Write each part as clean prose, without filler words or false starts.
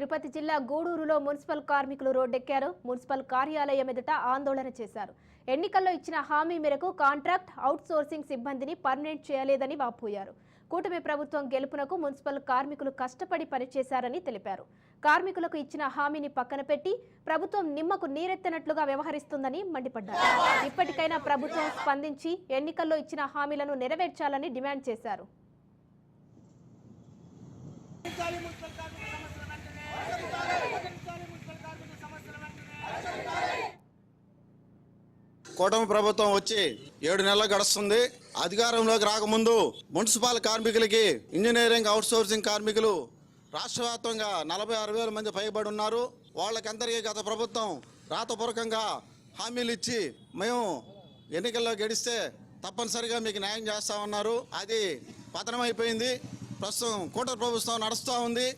తిరుపతి జిల్లా గూడూరులో మున్సిపల్ కార్మికులు రోడ్డెక్కారు. మున్సిపల్ కార్యాలయం ఎదుట ఆందోళన చేశారు. ఎన్నికల్లో ఇచ్చిన హామీ మేరకు కాంట్రాక్ట్ అవుట్సోర్సింగ్ సిబ్బందిని పర్మనెంట్ చేయలేదని వాపోయారు. కూటమి ప్రభుత్వం గెలుపునకు మున్సిపల్ కార్మికులు కష్టపడి పనిచేశారని తెలిపారు. కార్మికులకు ఇచ్చిన హామీని పక్కన పెట్టి ప్రభుత్వం నిమ్మకు నీరెత్తనట్లుగా వ్యవహరిస్తుందని మండిపడ్డారు. ఇప్పటికైనా ప్రభుత్వం స్పందించి ఎన్నికల్లో ఇచ్చిన హామీలను నెరవేర్చాలని డిమాండ్ చేశారు. కూటమి ప్రభుత్వం వచ్చి 7 నెలలు గడుస్తుంది. అధికారంలోకి రాకముందు మున్సిపల్ కార్మికులకి ఇంజనీరింగ్ అవుట్సోర్సింగ్ కార్మికులు రాష్ట్ర వ్యాప్తంగా 46,000 మంది పైబడి ఉన్నారు. వాళ్ళకందరికీ గత ప్రభుత్వం రాతపూర్వకంగా హామీలు ఇచ్చి మేము ఎన్నికల్లో గెలిస్తే తప్పనిసరిగా మీకు న్యాయం చేస్తామన్నారు. అది పతనమైపోయింది. ప్రస్తుతం కూటమి ప్రభుత్వం నడుస్తూ ఉంది.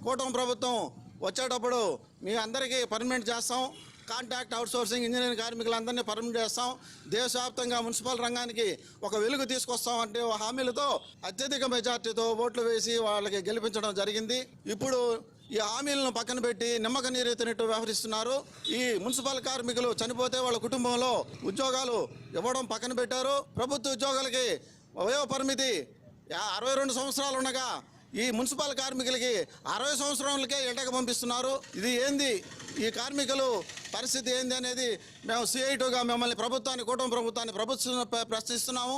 కూటమి ప్రభుత్వం వచ్చేటప్పుడు మీ అందరికీ పర్మనెంట్ చేస్తాం, కాంట్రాక్ట్ అవుట్సోర్సింగ్ ఇంజనీరింగ్ కార్మికులందరినీ పర్మనెంట్ చేస్తాం, దేశవ్యాప్తంగా మున్సిపల్ రంగానికి ఒక వెలుగు తీసుకొస్తాం అంటే హామీలతో అత్యధిక మెజార్టీతో ఓట్లు వేసి వాళ్ళకి గెలిపించడం జరిగింది. ఇప్పుడు ఈ హామీలను పక్కన పెట్టి నిమ్మక నీరెత్తినట్టు వ్యవహరిస్తున్నారు. ఈ మున్సిపల్ కార్మికులు చనిపోతే వాళ్ళ కుటుంబంలో ఉద్యోగాలు ఇవ్వడం పక్కన పెట్టారు. ప్రభుత్వ ఉద్యోగాలకి వయో పరిమితి 62 సంవత్సరాలు ఉండగా ఈ మున్సిపల్ కార్మికులకి 60 సంవత్సరాలకే ఇళ్ళకి పంపిస్తున్నారు. ఇది ఏంది? ఈ కార్మికులు పరిస్థితి ఏంది అనేది మేము CITగా మిమ్మల్ని కూటమి ప్రభుత్వాన్ని ప్రశ్నిస్తున్నాము.